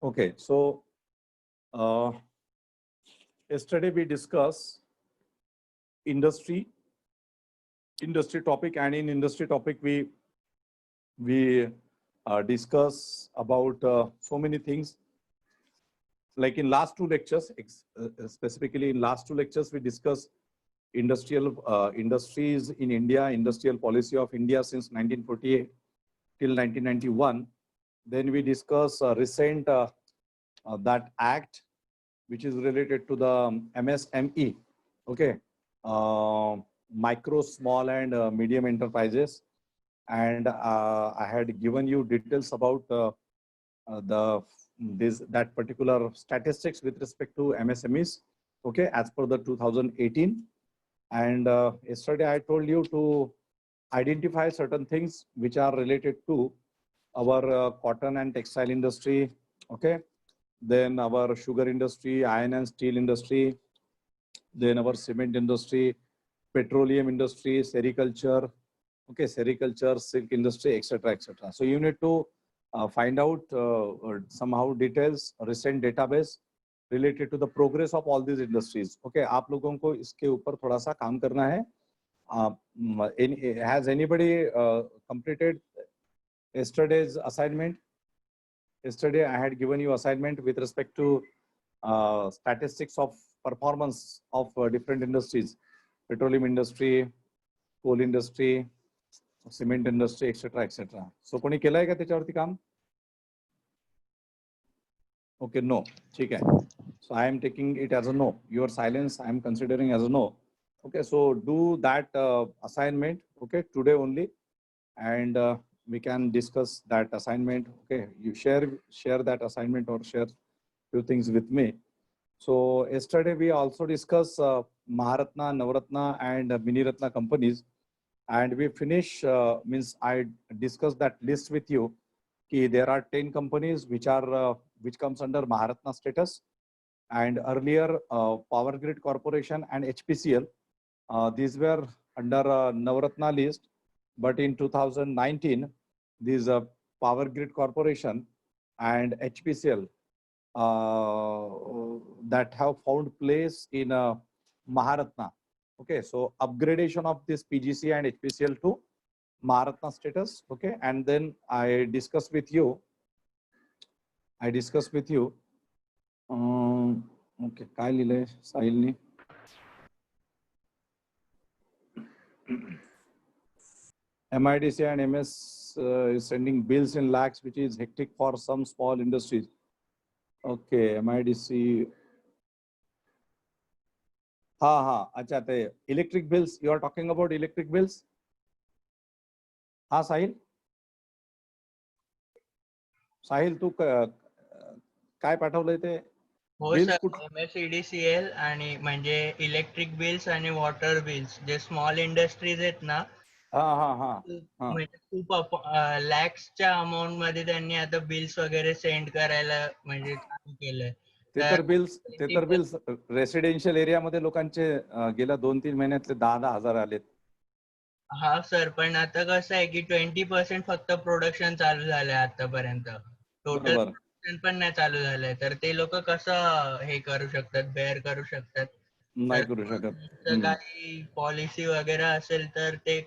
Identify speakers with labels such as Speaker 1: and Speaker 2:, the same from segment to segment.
Speaker 1: Okay, so yesterday we discussed industry topic, and in industry topic we discuss about so many things. Like in last two lectures, specifically in last two lectures, we discussed industries in India, industrial policy of India since 1948 till 1991. Then we discuss recent that act which is related to the MSME, okay, micro, small and medium enterprises. And I had given you details about that particular statistics with respect to MSMEs, okay, as per the 2018. And yesterday I told you to identify certain things which are related to our cotton and textile industry, okay, then our sugar industry, iron and steel industry, then our cement industry, petroleum industry, sericulture, okay, sericulture, silk industry, etc., etc. So you need to find out somehow details, recent database related to the progress of all these industries. Okay, आप लोगों को इसके ऊपर थोड़ा सा काम करना है. Has anybody completed yesterday's assignment? Yesterday I had given you assignment with respect to statistics of performance of different industries, petroleum industry, coal industry, cement industry, etc., etc. So कोणी केलाय का त्याच्यावरती काम? Okay, no. ठीक है. So I am taking it as a no. Your silence I am considering as a no. Okay, so do that assignment, okay, today only, and we can discuss that assignment. Okay, you share that assignment or share few things with me. So yesterday we also discussed Maharatna, Navaratna and Miniratna companies, and we finish means I discussed that list with you. There are 10 companies which are which comes under Maharatna status, and earlier Power Grid Corporation and HPCL, these were under Navaratna list, but in 2019 these Power Grid Corporation and HPCL that have found place in Maharatna. Okay, so upgradation of this PGC and HPCL to Maharatna status. Okay, and then I discussed with you. Okay, काय लिहिलंय साहिलनी? MIDC and MS is sending bills in lakhs, which is hectic for some small industries. Okay, MIDC. हाँ, अच्छा, ते electric bills. You are talking about electric bills? हाँ, साहिल तू काय पाठवलंय ते?
Speaker 2: हो सर, MSEDCL आणि म्हणजे इलेक्ट्रिक बिल्स आणि वॉटर बिल्स जे स्मॉल इंडस्ट्रीज आहेत ना, म्हणजे खूप लॅक्सच्या अमाऊंट मध्ये त्यांनी आता बिल्स वगैरे सेंड करायला म्हणजे चालू केलंय.
Speaker 1: ते तर बिल्स रेसिडेन्शियल एरिया मध्ये लोकांचे गेल्या 2-3 महिन्यातले 10,000 हजार आलेत.
Speaker 2: हा सर, पण आता कसं आहे की 20% फक्त प्रोडक्शन चालू झालंय आतापर्यंत. टोटल पण नाही चालू झालंय, तर ते लोक कसं हे करू शकतात, बेअर करू शकतात?
Speaker 1: नाही करू शकत.
Speaker 2: काही पॉलिसी वगैरे असेल तर ते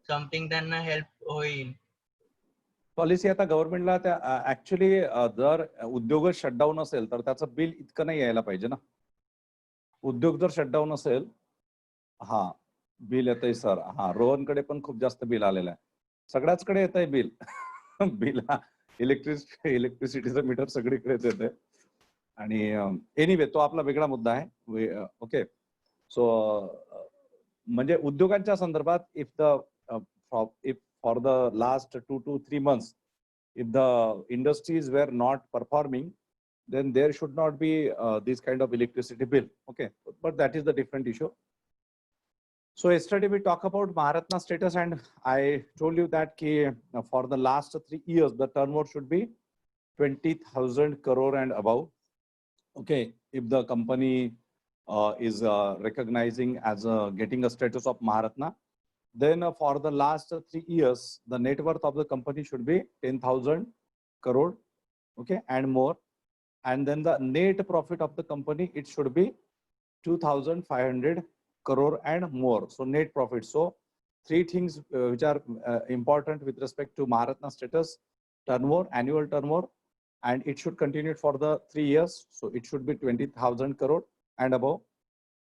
Speaker 2: समथिंग त्यांना हेल्प होईल.
Speaker 1: पॉलिसी आता गव्हर्नमेंटला त्या ऍक्च्युली जर उद्योग शटडाऊन असेल तर त्याचं बिल इतकं नाही यायला पाहिजे ना. उद्योग जर शटडाऊन असेल, हा बिल येतंय सर. हा, रोहनकडे पण खूप जास्त बिल आलेलं आहे. सगळ्याचकडे येतंय बिल. बिल इलेक्ट्रिसिटीचं मीटर सगळीकडेच येतंय. आणि एनिवे तो आपला वेगळा मुद्दा आहे. ओके, सो म्हणजे उद्योगांच्या संदर्भात if for the last 2 to 3 months, if the industries were not performing, then there should not be this kind of electricity bill. Okay, but that is the different issue. So yesterday we talk about Maharatna status, and I told you that for the last 3 years the turnover should be 20,000 crore and above. Okay, if the company is recognizing as getting a status of Maharatna, then for the last 3 years the net worth of the company should be 10,000 crore, okay, and more. and then the net profit of the company, it should be 2,500 crore and more. So net profit. So three things which are important with respect to Maharatna status: turnover, annual turnover, and it should continue for the 3 years. So it should be 20,000 crore and above.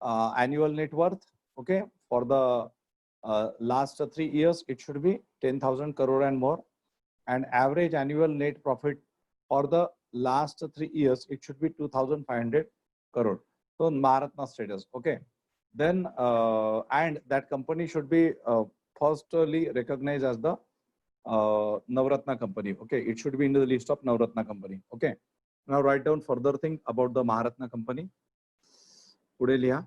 Speaker 1: Annual net worth, okay, for the last 3 years, it should be 10,000 crore and more. And average annual net profit for the last 3 years, it should be 2,500 crore. So Maharatna status, okay. Then, and that company should be firstly recognized as the Navratna company, okay. It should be in the list of Navratna company, okay. Now write down further thing about the Maharatna company. पुढे लिहा.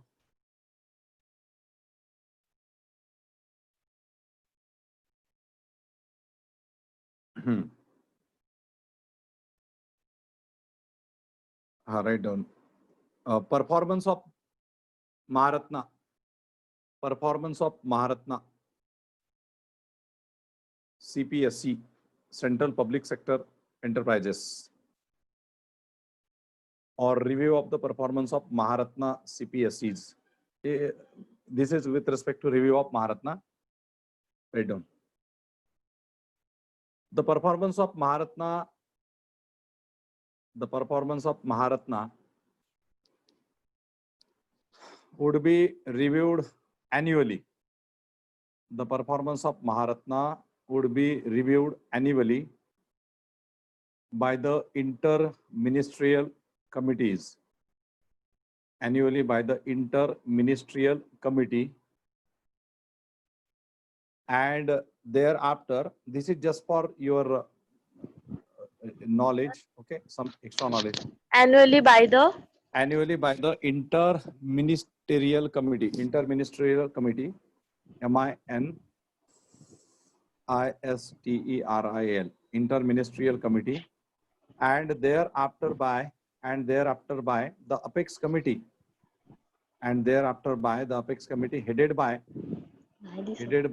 Speaker 1: Write down. Performance of Maharatna. Performance of Maharatna. CPSE, Central Public Sector Enterprises. Or review of the performance of Maharatna CPSEs. This is with respect to review of Maharatna. Write down. The performance of Maharatna. The performance of Maharatna would be reviewed annually. The performance of Maharatna would be reviewed annually by the inter-ministerial committees. Annually by the inter-ministerial committee. And thereafter, this is just for your knowledge, okay, some extra knowledge.
Speaker 3: Annually by the
Speaker 1: inter-ministerial committee, MINISTERIAL, inter-ministerial committee, and thereafter by the apex committee, headed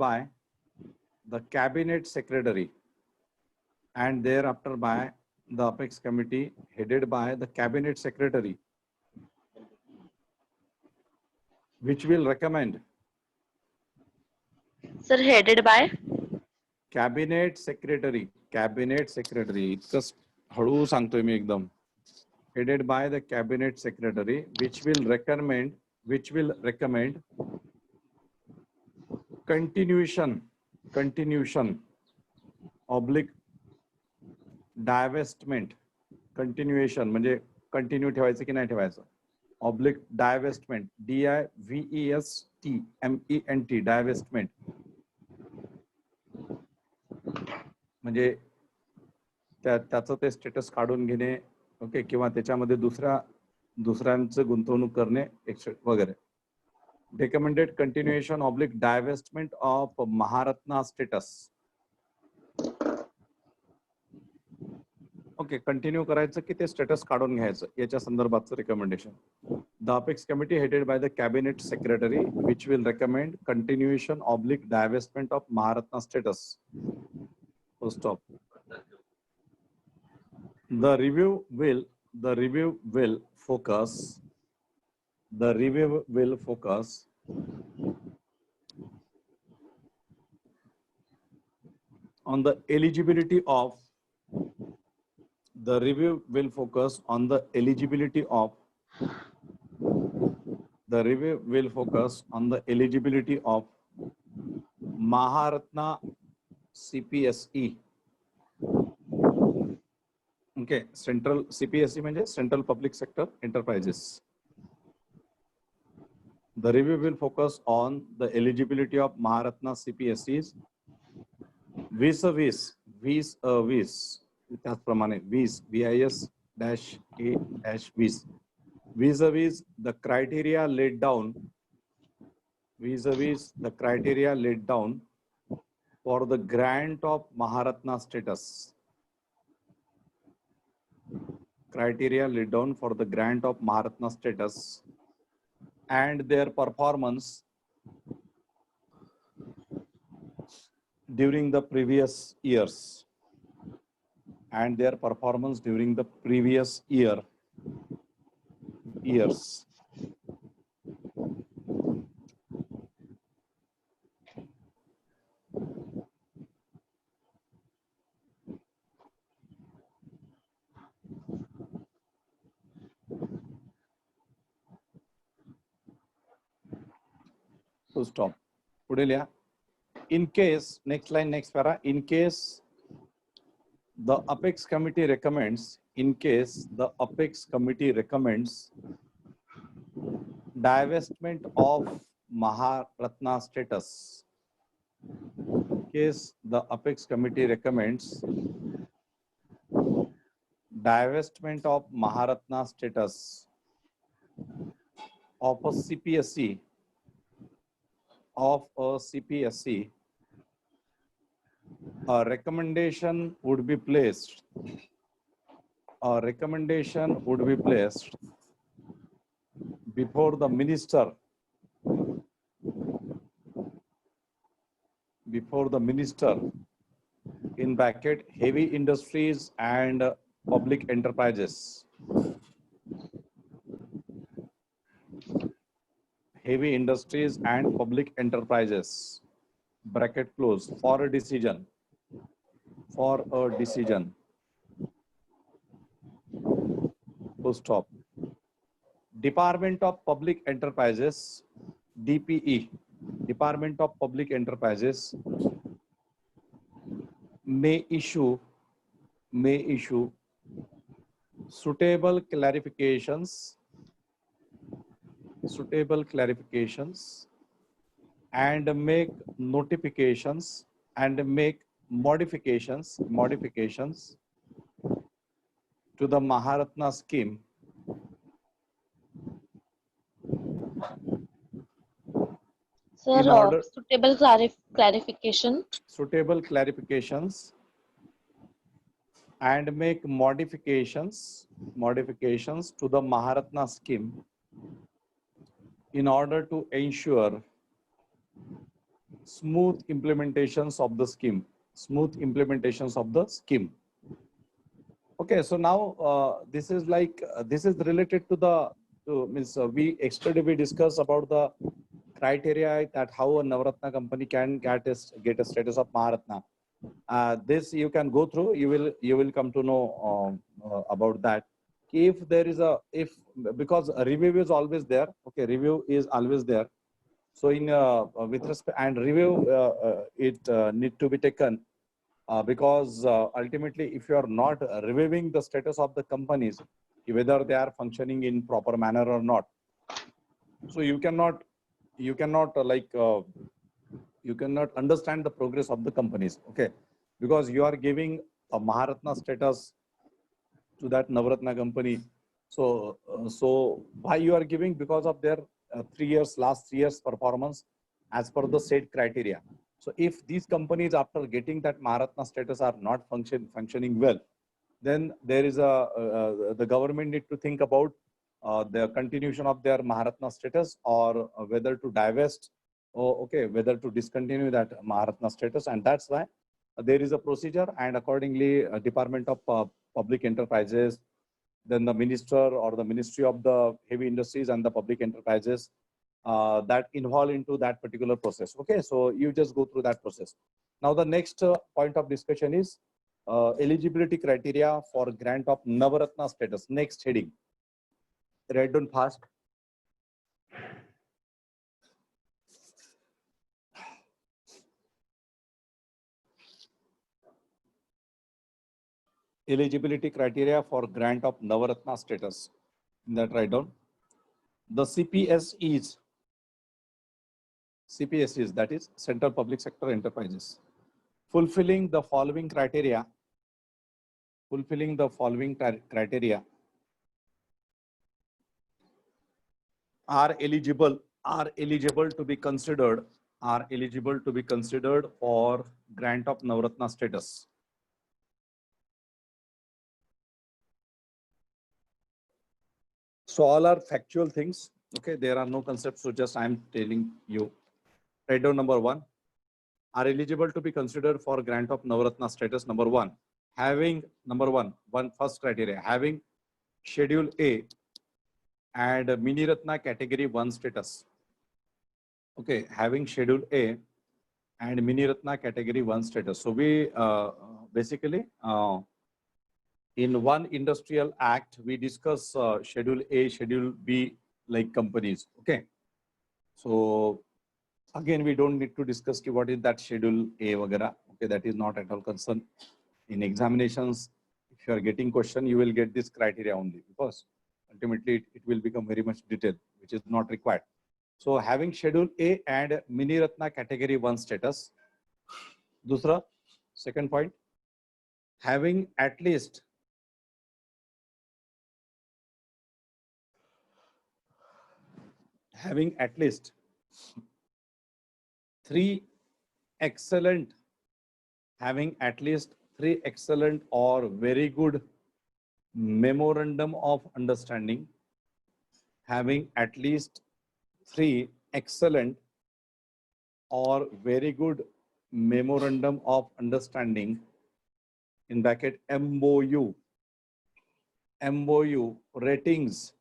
Speaker 1: by the cabinet secretary, and thereafter by the apex committee headed by the cabinet secretary, which will recommend.
Speaker 3: Sir, headed by
Speaker 1: cabinet secretary. इतकंच हळू सांगतोय मी एकदम. Headed by the cabinet secretary, which will recommend continuation oblique divestment. Continuation म्हणजे continue ठेवायचं की नाही ठेवायचं. Oblique divestment, DIVESTMENT, divestment म्हणजे त्याचं ते स्टेटस काढून घेणे, ओके, किंवा त्याच्यामध्ये दुसऱ्यांचं गुंतवणूक करणे वगैरे. Recommended continuation oblique divestment of Maharatna status. Okay, continue करायचं की ते स्टेटस काढून घ्यायचं याच्या संदर्भातचं recommendation. The apex committee headed by the cabinet secretary, which will recommend continuation oblique divestment of Maharatna status. Full stop. The review will focus on the eligibility of Maharatna CPSE. Okay, Central CPSE म्हणजे Central Public Sector Enterprises. The review will focus on the eligibility of Maharatna CPSEs vis-a-vis त्याचप्रमाणे vis-a-vis the criteria laid down for the grant of Maharatna status. Criteria laid down for the grant of Maharatna status and their performance during the previous years. years. Full stop. पुढे लिहा. In case, next line, next para, in case the Apex committee recommends, in case the Apex committee recommends divestment of Maharatna status, in case the Apex committee recommends divestment of Maharatna status of a CPSE, a recommendation would be placed. A recommendation would be placed before the minister. Before the minister, in bracket, heavy industries and public enterprises. Heavy industries and public enterprises, bracket close, for a decision. For a decision. Full stop. Department of Public Enterprises, DPE, Department of Public Enterprises may issue suitable clarifications and make notifications and make modifications to the Maharatna scheme
Speaker 3: Sir,
Speaker 1: in order
Speaker 3: suitable clarification.
Speaker 1: Suitable clarifications and make modifications to the Maharatna scheme in order to ensure smooth implementations of the scheme. Okay, so now this is like this is related to the we yesterday we discussed about the criteria that how a Navratna company can get a status of Maharatna. This you can go through. You will come to know about that. If there is because a review is always there. Okay, review is always there. So in with respect and review, it need to be taken because ultimately, if you are not reviewing the status of the companies, whether they are functioning in proper manner or not, so you cannot understand the progress of the companies. Okay, because you are giving a Maharatna status to that Navratna company. So why you are giving? Because of their last 3 years performance as per the set criteria. So if these companies after getting that Maharatna status are not functioning well, then there is the government need to think about the continuation of their Maharatna status or whether to divest or whether to discontinue that Maharatna status. And that's why there is a procedure, and accordingly Department of Public Enterprises, then the minister or the Ministry of the Heavy Industries and the Public Enterprises that involve into that particular process. Okay, so you just go through that process. Now the next point of discussion is eligibility criteria for grant of Navaratna status. Next heading. Read down fast. Eligibility criteria for grant of Navaratna status. In that write down. The CPSEs, that is Central Public Sector Enterprises, fulfilling the following criteria are eligible to be considered for grant of Navaratna status. So all are factual things. Okay, there are no concepts. So just I am telling you. Write down number 1. Are eligible to be considered for grant of Navaratna status. Number 1, having first criteria, having Schedule A and Miniratna category 1 status. Okay, having Schedule A and Miniratna category 1 status. So we basically in one industrial act, we discuss Schedule A, Schedule B like companies. Okay. So again, we don't need to discuss what is that Schedule A vagara. Okay, that is not at all concern. In examinations, if you are getting question, you will get this criteria only, because ultimately it will become very much detailed, which is not required. So having Schedule A and Miniratna category 1 status. Dusra, second point, having at least three excellent or very good memorandum of understanding, having at least 3 excellent or very good memorandum of understanding, in bracket MOU ratings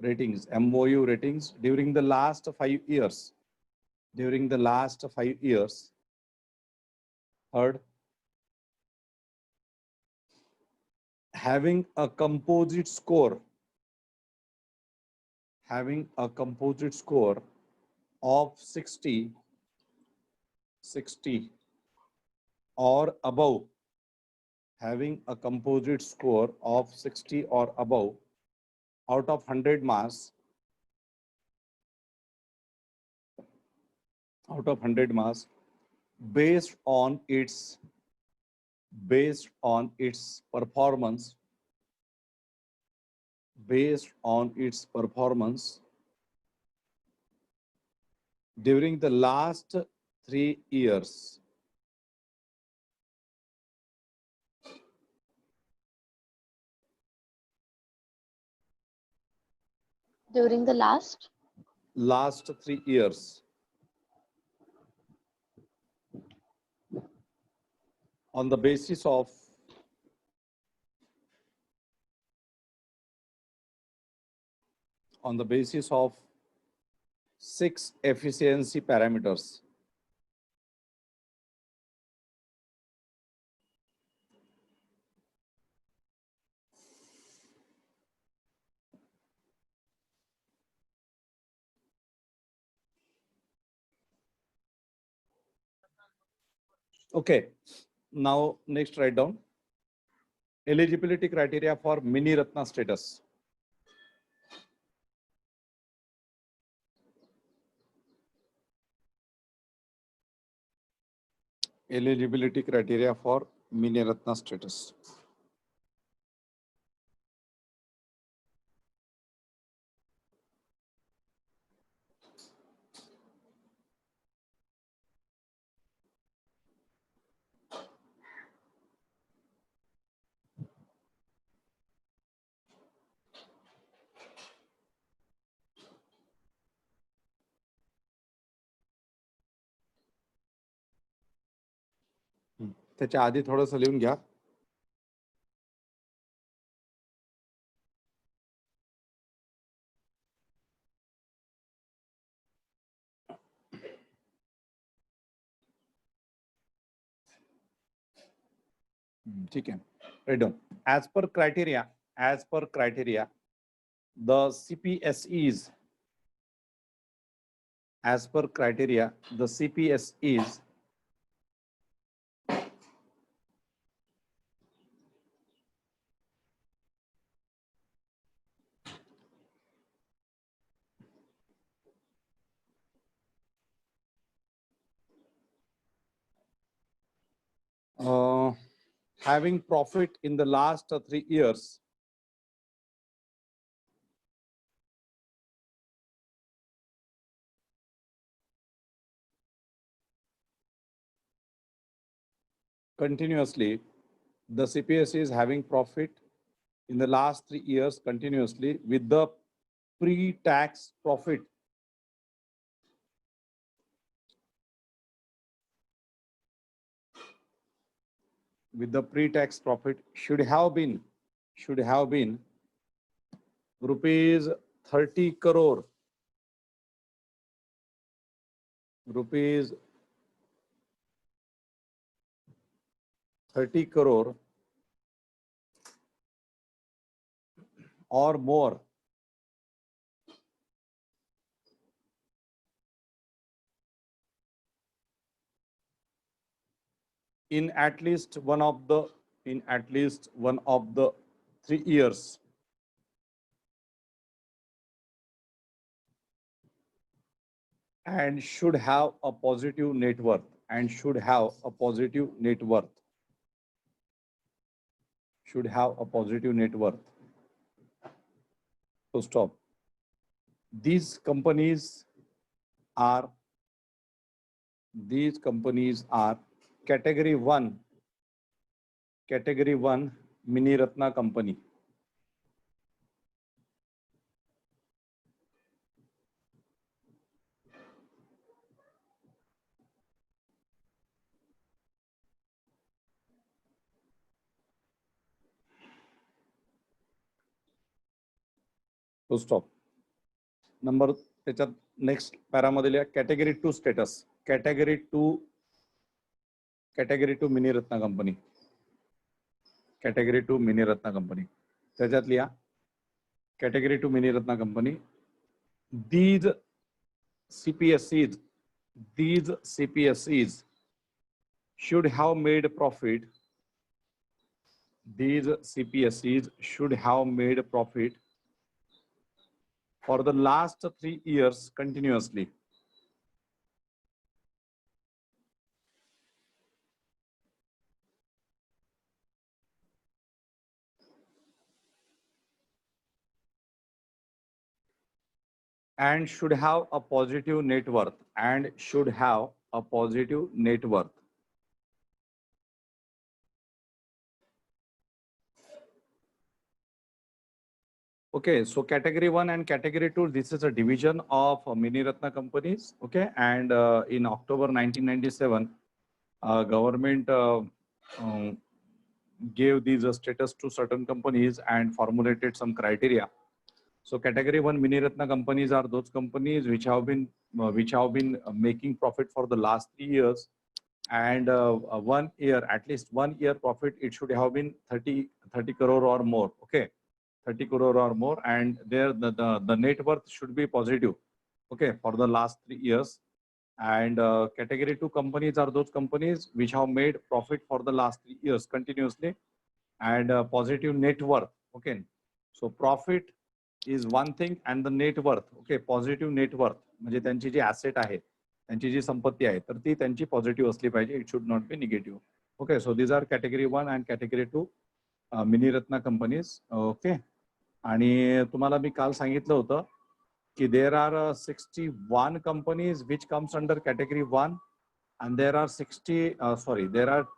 Speaker 1: MOU ratings during the last 5 years. Third, having a composite score of 60 or above, having a composite score of 60 or above out of 100 marks, based on its performance during the last 3 years.
Speaker 3: During the last
Speaker 1: 3 years. On the basis of on the basis of 6 efficiency parameters. Okay, now next write down eligibility criteria for Miniratna status. Eligibility criteria for Miniratna status. त्याच्या आधी थोडंसं लिहून घ्या. ठीक आहे. Write down. As per criteria, the CPSEs, having profit in the last 3 years, continuously. The CPSE is having profit in the last 3 years continuously with the pre-tax profit should have been should have been rupees 30 crore. Rupees 30 crore or more in at least one of the 3 years. And should have a positive net worth. And should have a positive net worth. Should have a positive net worth. So stop. These companies are category 1 Mini Ratna company. So stop. Number next paraमध्ये category 2 status. Category 2 Mini Ratna company. Category 2 Mini Ratna company. त्याच्यात लिहा Category 2 Mini Ratna company. These CPSEs should have made profit. These CPSEs should have made profit for the last 3 years continuously. And should have a positive net worth. And should have a positive net worth. Okay, so category 1 and category 2, this is a division of Mini Ratna companies. Okay, and in October 1997, government gave these status to certain companies and formulated some criteria. So category 1 Mini Ratna companies are those companies which have been making profit for the last 3 years, and 1 year, at least 1 year profit, it should have been 30 crore or more. Okay, 30 crore or more, and there the net worth should be positive. Okay, for the last 3 years. And category 2 companies are those companies which have made profit for the last 3 years continuously, and positive net worth. Okay, so profit is one thing and the net worth. Okay, positive net worth म्हणजे त्यांची जी asset आहे, त्यांची जी संपत्ती आहे, तर ती त्यांची positive असली पाहिजे. It should not be negative. Okay, so these are category 1 and category 2 Mini Ratna companies. Okay, आणि तुम्हाला मी काल सांगितलं होतं की there are 61 companies which comes under category 1, and there are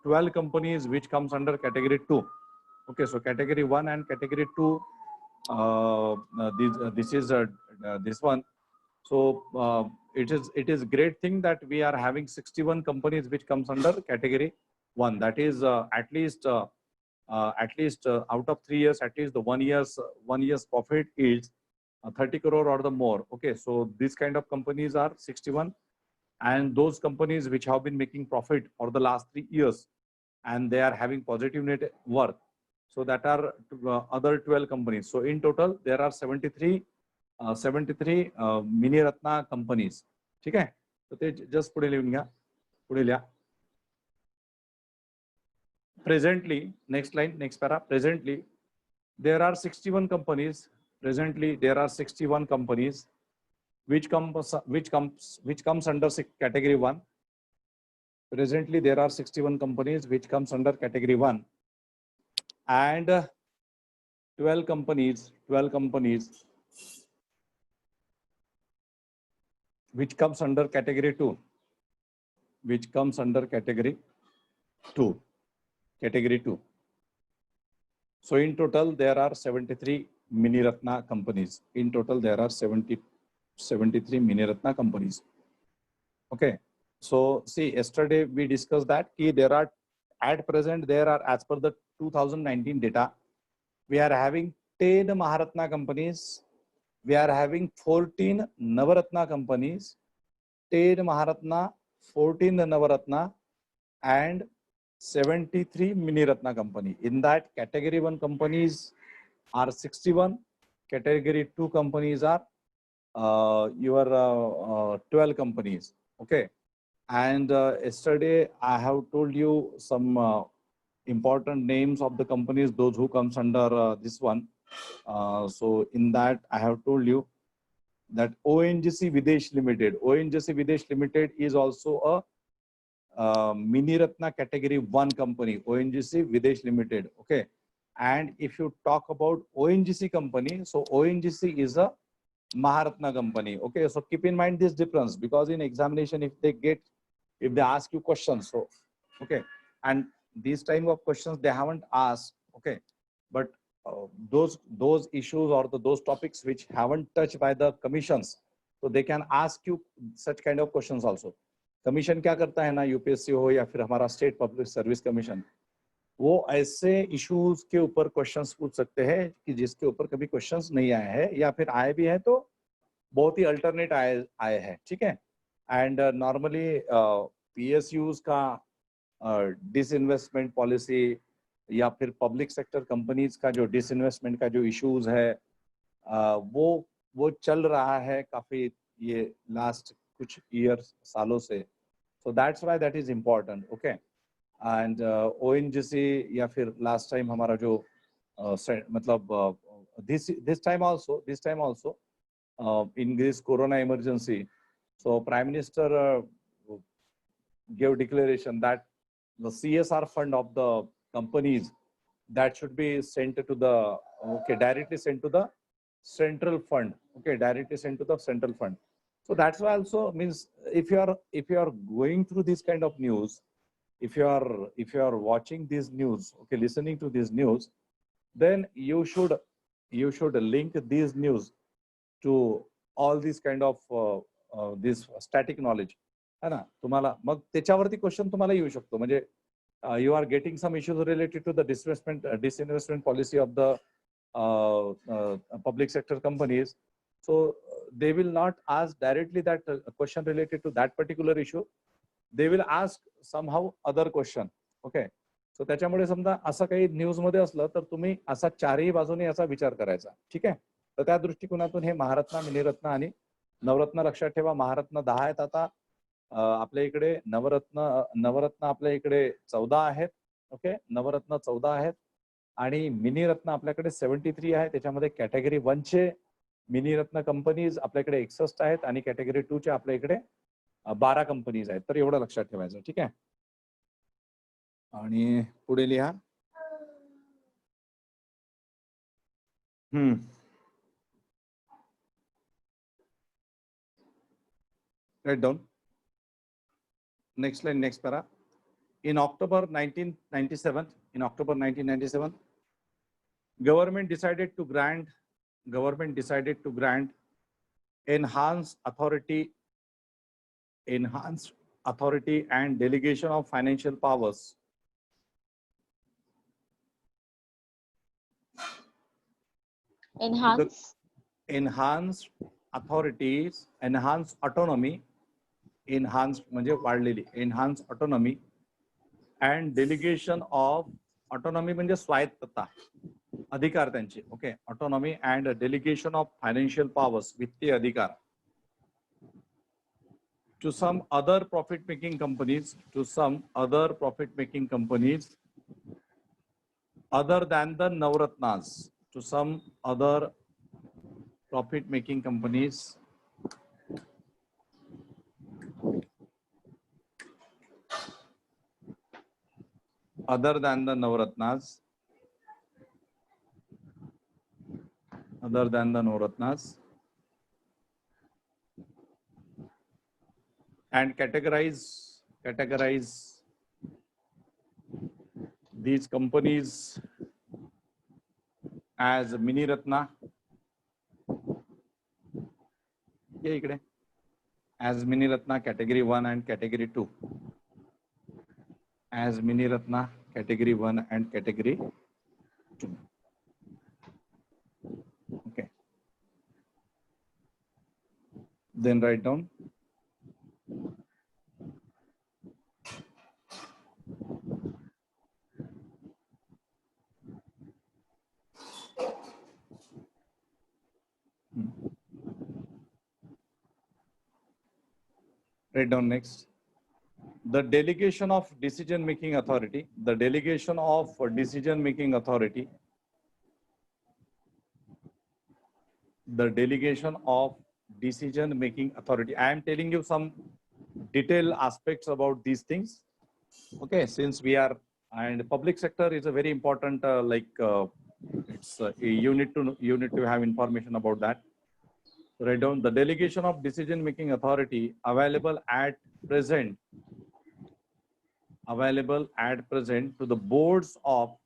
Speaker 1: 12 companies which comes under category 2. Okay, so category 1 and category 2, this is this one. So it is great thing that we are having 61 companies which comes under category 1. That is at least out of 3 years, at least the 1 year's profit is 30 crore or the more. Okay, so these kind of companies are 61, and those companies which have been making profit for the last 3 years and they are having positive net worth, so that are other 12 companies. So in total there are 73 Mini Ratna companies. ठीक आहे, तर ते just पुढे लिहून घ्या. पुढे लिहा. Presently, next line, next para. Presently there are 61 companies. Presently there are 61 companies which comes under category 1. Presently there are 61 companies which comes under category 1, and 12 companies which comes under category 2, category 2. So in total there are 73 Mini Ratna companies. In total there are 73 Mini Ratna companies. Okay, so see, yesterday we discussed that there are, at present there are, as per the 2019 data, We are having 10 Maharatna companies. We are having 14 Navaratna companies, 10 Maharatna, 14 Navaratna, and 73 Mini Ratna company. In that, category 1 companies are 61, category 2 companies are your 12 companies. Okay. And yesterday I have told you some important names of the companies, those who comes under this one. So in that I have told you that ONGC Videsh Limited. ONGC Videsh Limited is also a Mini Ratna category 1 company, ONGC Videsh Limited. Okay. And if you talk about ONGC company, so ONGC is a Maharatna company. Okay. So keep in mind this difference, because in examination, if they ask you questions, so okay, and these type of questions they haven't asked, okay, but those issues or those topics which haven't touched by the commissions, so they can ask you such kind of questions also. Commission क्या करता है ना, UPSC हो या फिर हमारा state public service commission, वो ऐसे इश्यूज के ऊपर क्वेश्चंस पूछ सकते हैं कि जिसके ऊपर कभी क्वेश्चंस नहीं आए हैं, या फिर आए भी हैं तो बहुत ही अल्टरनेट आए हैं. ठीक है. एंड नॉर्मली पीएसयूज का डिसइन्वेस्टमेंट पॉलिसी या फिर पब्लिक सेक्टर कंपनीज का जो डिसइन्वेस्टमेंट का जो इश्यूज है, वो चल रहा है काफी ये लास्ट कुछ ईयर्स, सालों से. So that's why that is important. Okay. And ONGC या फिर लास्ट टाइम हमारा जो मतलब this time also in this corona emergency, so Prime Minister gave declaration that the CSR fund of the companies that should be sent to the directly sent to the central fund. Okay, directly sent to the central fund. So that's why also means if you are going through this kind of news, if you are watching this news, okay, listening to this news, then you should link these news to all these kind of this static knowledge है ना. तुम्हाला मग त्याच्यावरती question तुम्हाला येऊ शकतो. म्हणजे you are getting some issues related to the disinvestment policy of the public sector companies, so they will not ask directly that question related to that particular issue. They will ask somehow other question. Okay. So त्याच्यामुळे समजा असं काही news मध्ये असलं तर तुम्ही असा चारही बाजूने याचा विचार करायचा. ठीक आहे. तर त्या दृष्टिकोनातून हे महारत्न, मिनिरत्न आणि नवरत्न लक्षात ठेवा. महारत्न 10 आहेत आता आपल्या इकडे, नवरत्न आपल्या इकडे 14 आहेत. ओके. नवरत्न 14 आहेत आणि मिनिरत्न आपल्याकडे 73 आहे. त्याच्यामध्ये कॅटेगरी 1 चे मिनिरत्न कंपनीज आपल्याकडे 61 आहेत आणि कॅटेगरी 2 चे आपल्या इकडे 12 कंपनीज आहेत. तर एवढं लक्षात ठेवायचं. ठीक आहे. आणि पुढे लिहा. Write down. Next line, next para. In October 1997, government decided to grant enhanced authority and delegation of financial powers enhanced authorities, enhanced autonomy, enhanced म्हणजे वाढलेली, enhanced autonomy and delegation of autonomy म्हणजे स्वायत्तता, अधिकार त्यांचे. Okay. autonomy and delegation of financial powers, वित्तीय अधिकार, to some other profit making companies other than the Navratnas, to some other profit making companies other than the Navratnas, and categorize these companies as Mini Ratna, as Mini Ratna category 1 and category 2, as Mini Ratna category 1 and category 2. Then write down. Write down next. The delegation of decision-making authority. The delegation of decision-making authority. The delegation of decision-making authority. I am telling you some detailed aspects about these things. Okay, since we are, and public sector is a very important, you need to have information about that. Write down the delegation of decision-making authority available at present to the boards of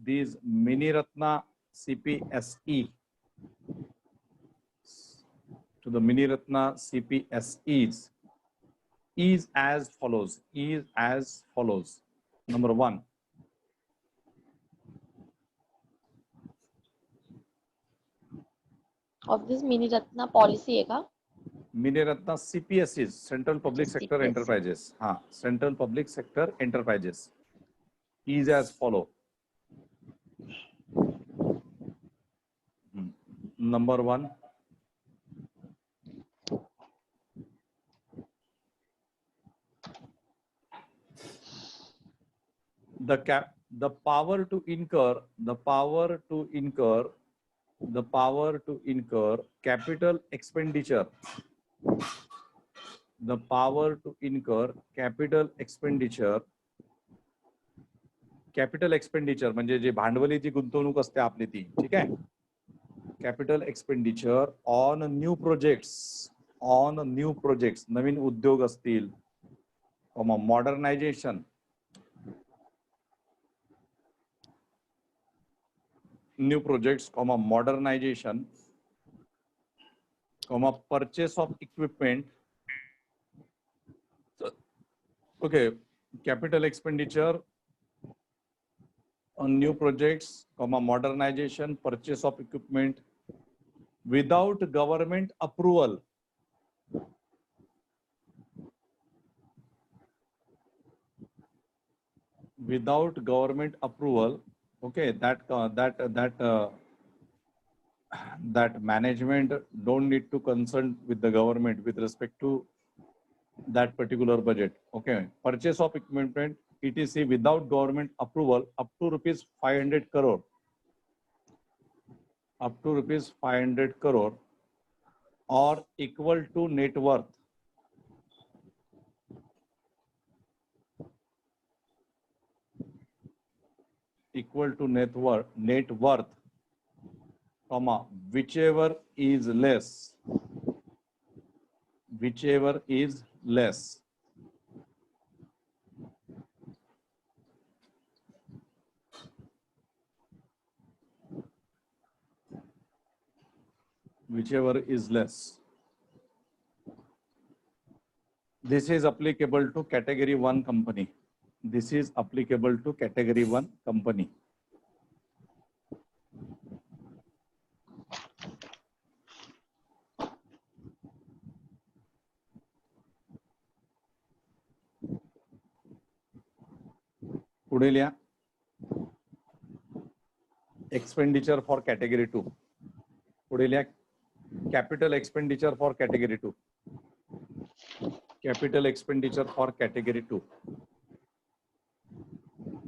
Speaker 1: these Miniratna CPSE, to the Miniratna CPSEs is as follows. Number one,
Speaker 3: of this Miniratna policy है का?
Speaker 1: Miniratna CPSEs, Central Public Sector
Speaker 3: CPSE.
Speaker 1: Enterprises. Central Public Sector Enterprises is as follow. Number one, the power to incur capital expenditure. The power to incur capital expenditure म्हणजे जे भांडवली जी गुंतवणूक असते आपली ती, ठीक आहे. Capital expenditure on new projects, नवीन उद्योग असतील, modernisation, new projects, modernisation, purchase of equipment. Okay, capital expenditure on new projects, modernization, purchase of equipment without government approval. Without government approval, okay, that management don't need to consult with the government with respect to that particular budget. Okay, purchase of equipment etc without government approval up to rupees 500 crore. Up to rupees 500 crore or equal to net worth. Equal to net worth, comma, whichever is less. Whichever is less. Whichever is less. This is applicable to category 1 company. This is applicable to category 1 company. पुढे लिहा. Expenditure for category 2. पुढे लिहा. Capital expenditure for category 2. Capital expenditure for category 2.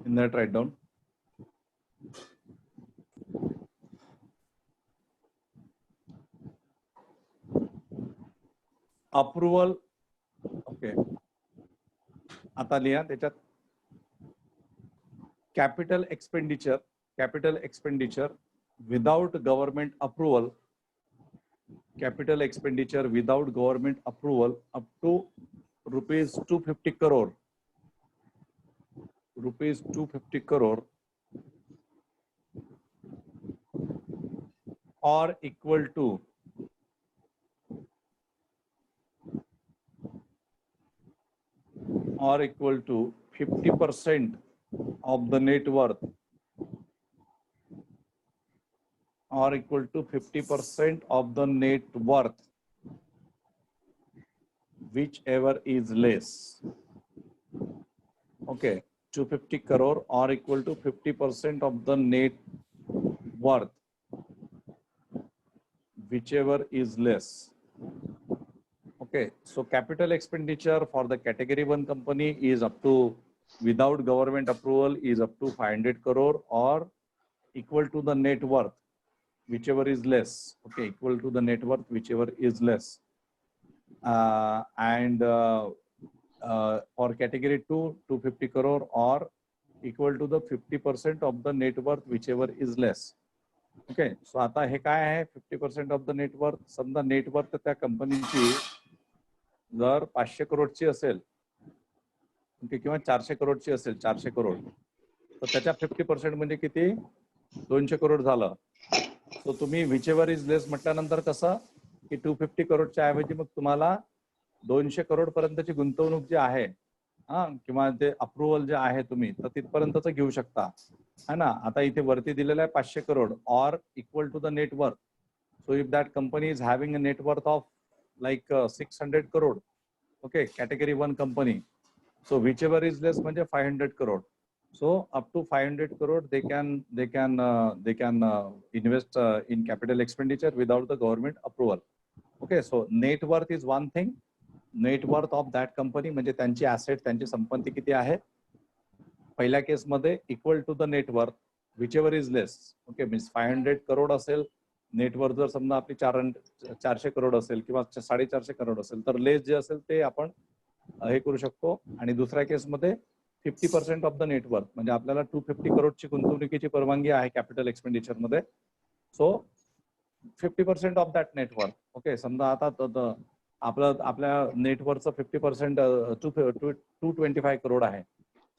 Speaker 1: In that, write down. Approval. Okay. आता लिहा त्याच्यात capital expenditure without government approval. Capital expenditure without government approval up to rupees 250 crore. Rupees 250 crore or equal to or equal to 50% of the net worth or equal to 50% of the net worth, whichever is less. Okay, 250 crore or equal to 50% of the net worth, whichever is less. Okay, so capital expenditure for the category 1 company is up to, without government approval, is up to 500 crore or equal to the net worth, whichever is less. Okay, equal to the net worth, whichever is less. For category 2, 250 crore or equal to the 50% of the net worth, whichever is less. Okay, so आता हे काय आहे 50% of the net worth. समजा net worth त्या कंपनीची जर 500 करोडची असेल, okay, किंवा 400 करोडची असेल, 400 करोड, तर त्याच्या 50% म्हणजे किती, 200 करोड झालं. सो तुम्ही whichever is less म्हटल्यानंतर कसं की 250 करोडच्या ऐवजी मग तुम्हाला 200 करोड पर्यंतची गुंतवणूक जी आहे, किंवा ते अप्रुव्हल जे आहे तुम्ही, तर तिथपर्यंतच घेऊ शकता, है ना. आता इथे वरती दिलेलं आहे 500 करोड और equal to the net worth. So if that company is having a net worth of like 600 crore, okay, category 1 company, so whichever is less म्हणजे 500 crore. So up to 500 crore they can invest in capital expenditure without the government approval. Okay, so net worth is one thing. Net worth of that company म्हणजे त्यांची asset, त्यांची संपत्ती किती आहे. पहिल्या case मध्ये equal to the net worth, whichever is less. Okay, means 500 crore असेल, net worth जर समजा आपली 400 करोड असेल किंवा 450 करोड असेल, तर लेस जे असेल ते आपण हे करू शकतो. आणि दुसऱ्या केस मध्ये 50% ऑफ द नेटवर्थ म्हणजे आपल्याला 250 करोडची गुंतवणुकीची परवानगी आहे कॅपिटल एक्सपेंडिचर मध्ये. So 50% of that net worth. Okay, समजा आता आपल्या नेटवर्थचं 50% 225 करोड आहे.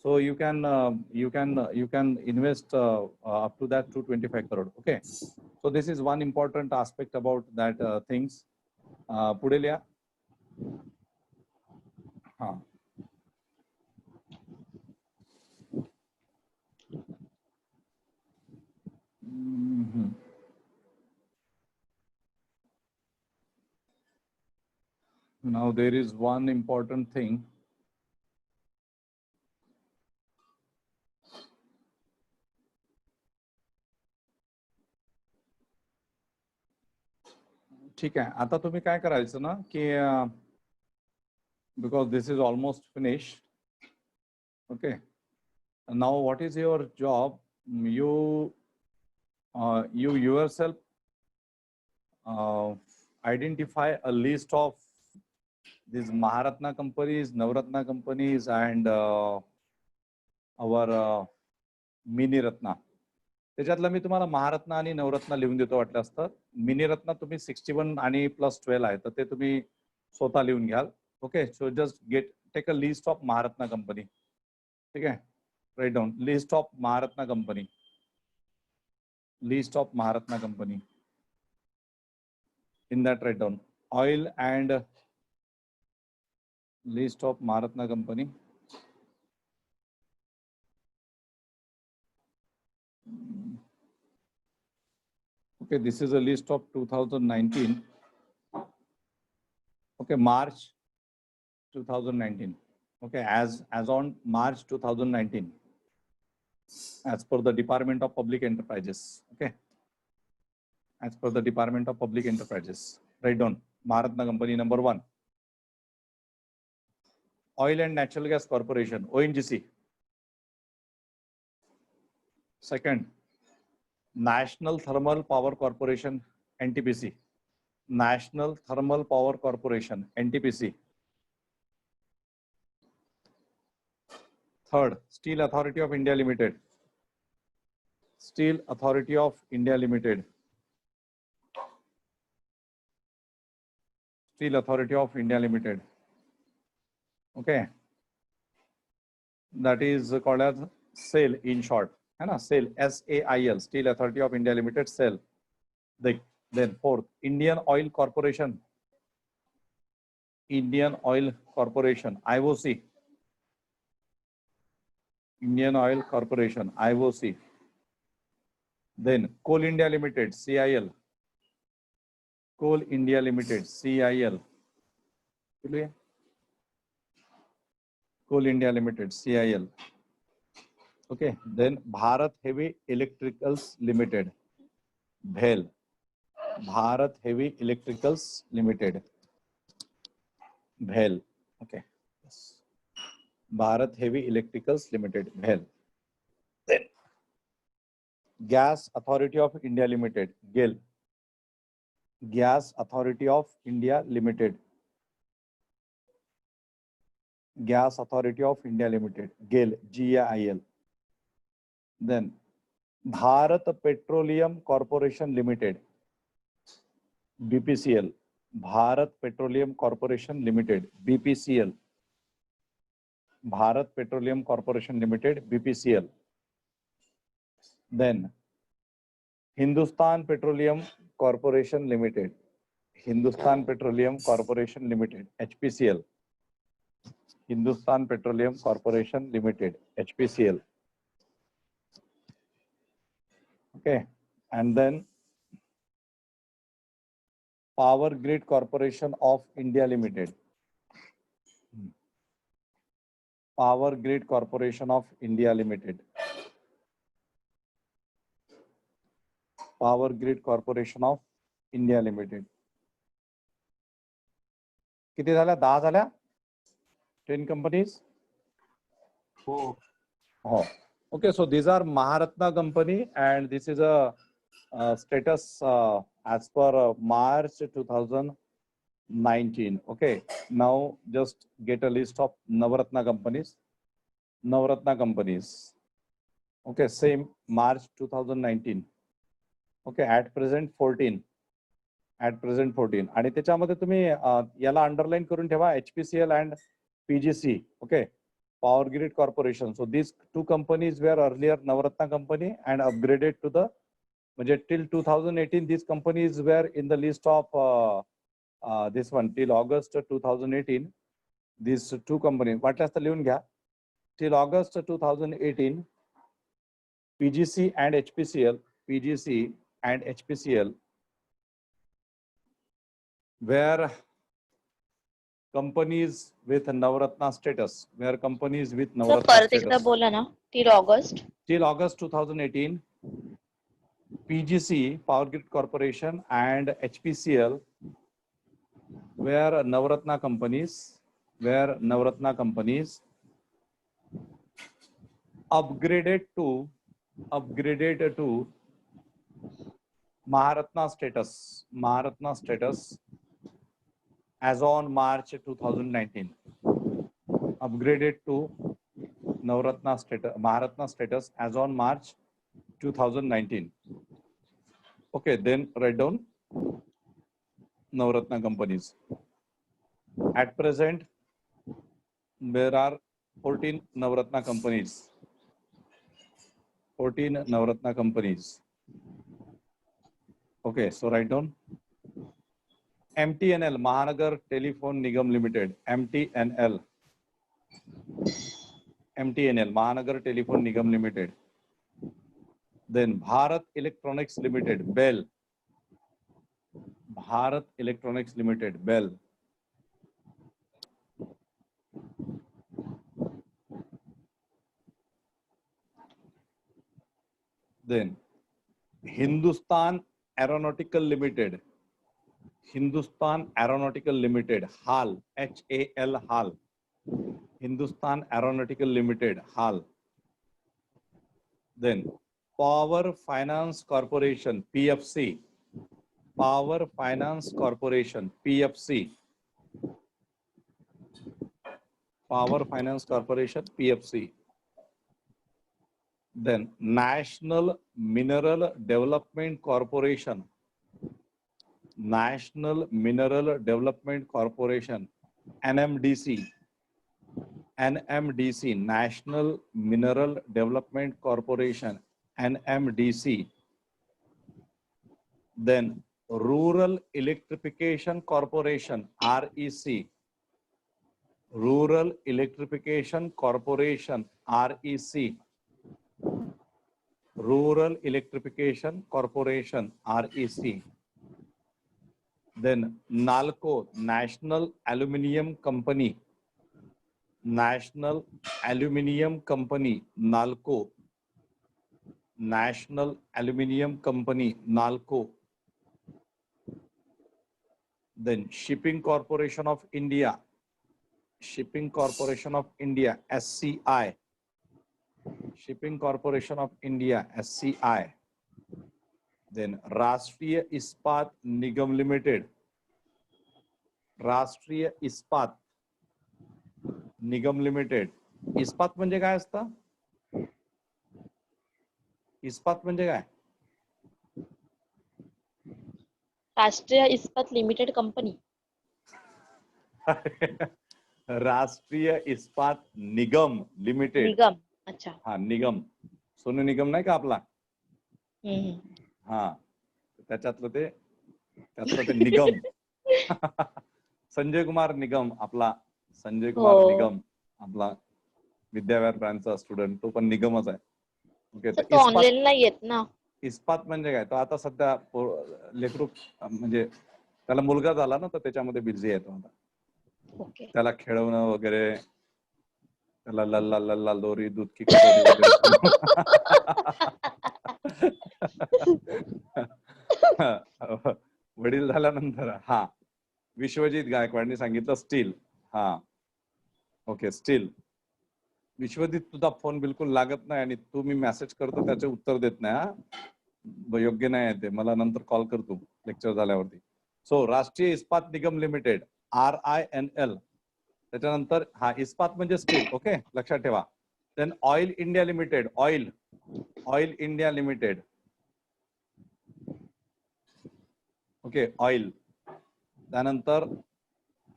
Speaker 1: So you can invest up to that 225 crore. Okay, so this is one important aspect about that things. पुढे लिहा. हा, now there is one important thing. ठीक आहे, आता तुम्ही काय करायचं ना की because this is almost finished. Okay, now what is your job? You yourself identify a list of these Maharatna companies, Navratna companies and our mini Ratna. त्याच्यातलं मी तुम्हाला महारत्ना आणि नवरत्ना लिहून देतो वाटल्यास तर. मिनी रत्ना तुम्ही 61 आणि +12 आहे, तर ते तुम्ही स्वतः लिहून घ्याल. Okay, so just take a list of Maharatna company. ठीक आहे, write down list of Maharatna company, list of Maharatna company. In that write down oil and list of Maharatna company. Okay, this is a list of 2019. Okay, March 2019. Okay, as on March 2019, as per the Department of Public Enterprises. Okay, as per the Department of Public Enterprises. Write down Maharatna Company number 1. Oil and Natural Gas Corporation, ONGC. Second, National Thermal Power Corporation, NTPC. National Thermal Power Corporation, NTPC. Third, Steel Authority of India Limited. Steel Authority of India Limited. Steel Authority of India Limited. Okay, that is called as SAIL in short. है ना, SAIL, SAIL, Steel Authority of India Limited, SAIL. Then fourth, Indian Oil Corporation. Indian Oil Corporation, IOC. Indian Oil Corporation, IOC. Then Coal India Limited, CIL. Coal India Limited, CIL. Coal India Limited, CIL. Okay. Then Bharat Heavy Electricals Limited, BHEL. Bharat Heavy Electricals Limited, BHEL. Okay. Yes. Bharat Heavy Electricals Limited, BHEL. Then Gas Authority of India Limited, GAIL. Gas Authority of India Limited. Gas Authority of India Limited, GAIL, GAIL. Then Bharat Petroleum Corporation Limited, BPCL. Bharat Petroleum Corporation Limited, BPCL. Bharat Petroleum Corporation Limited, BPCL. Then Hindustan Petroleum Corporation Limited, Hindustan Petroleum Corporation Limited, HPCL. Hindustan Petroleum Corporation Limited, HPCL. Okay. And then Power Grid Corporation of India Limited. Power Grid Corporation of India Limited. Power Grid Corporation of India Limited. किती झाल्या? 10 झाल्या? 10 companies?
Speaker 2: Oh.
Speaker 1: Oh. Okay, so these are Maharatna company, and this is a status as per March 2019. Okay, now just get a list of Navratna companies. Navratna companies. Okay, same March 2019. Okay, at present 14. At present 14. आणि त्याच्यामध्ये तुम्ही याला underline करून ठेवा, HPCL and PGC. Okay, Power Grid Corporation. So these two companies were earlier Navratna company and upgraded to the, till 2018 these companies were in the list of this one till August 2018. These two companies, वाटल्यास तर लिहून घ्या. Till August 2018, PGC and HPCL, PGC and HPCL were companies with Navratna status. Were companies with Navratna
Speaker 3: परत एकदा
Speaker 1: status.
Speaker 3: बोला ना. Till August.
Speaker 1: Till August 2018, PGC, Power Grid Corporation, and HPCL were Navratna companies. Were Navratna companies upgraded to Maharatna status. Maharatna status as on March 2019. Upgraded to Navratna status, Maharatna status as on March 2019. Okay, then write down Navratna companies. At present, there are 14 Navratna companies. 14 Navratna companies. Okay, so write down MTNL, Mahanagar Telephone Nigam Limited, MTNL. MTNL, Mahanagar Telephone Nigam Limited. Then Bharat Electronics Limited, BEL. Bharat Electronics Limited, BEL. Then Hindustan Aeronautical Limited. Hindustan Aeronautical Limited, HAL, HAL, HAL. Hindustan Aeronautical Limited, HAL. Then Power Finance Corporation, PFC. Power Finance Corporation, PFC. Power Finance Corporation, PFC. Then National Mineral Development Corporation. National Mineral Development Corporation, NMDC. NMDC, National Mineral Development Corporation, NMDC. Then Rural Electrification Corporation, REC. Rural Electrification Corporation, REC. Rural Electrification Corporation, REC. Then NALCO, National Aluminium Company. National Aluminium Company, NALCO. National Aluminium Company, NALCO. Then Shipping Corporation of India. Shipping Corporation of India, SCI. Shipping Corporation of India, SCI. Then Rashtriya Ispat Nigam Limited. Rashtriya Ispat Nigam Limited. इस्पात म्हणजे काय असतं? इस्पात म्हणजे काय?
Speaker 3: राष्ट्रीय इस्पात limited company.
Speaker 1: राष्ट्रीय इस्पात निगम लिमिटेड.
Speaker 3: निगम. अच्छा.
Speaker 1: हा, निगम. सोनू निगम नाही का आपला? हा, त्याच्यातलं ते निगम. संजय कुमार निगम आपला. संजय कुमार निगम आपला विद्याविहार ब्रांचचा स्टुडंट, तो पण निगमच आहे. ओके,
Speaker 3: तो ऑनलाईन नाही येत ना.
Speaker 1: इस्पात म्हणजे काय? तो आता सध्या लेकरू म्हणजे त्याला मुलगा झाला ना, तर त्याच्यामध्ये बिझी आहे तो आता.
Speaker 3: ओके.
Speaker 1: त्याला खेळवणं वगैरे, त्याला लल्ला लल्ला लोरी दूध की कटोरी वगैरे. वडील झाल्यानंतर हा, विश्वजित गायकवाडनी सांगितलं स्टील. हा, ओके, स्टील. विश्वजित, तुझा फोन बिलकुल लागत नाही आणि तू मी मेसेज करतो त्याचे उत्तर देत नाही. हा, योग्य नाही आहे ते. मला नंतर कॉल करतो लेक्चर झाल्यावरती. सो राष्ट्रीय इस्पात निगम लिमिटेड, RINL. त्याच्यानंतर हा, इस्पात म्हणजे स्टील. ओके, लक्षात ठेवा. Then oil India limited. Oil India limited. Okay, oil. त्यानंतर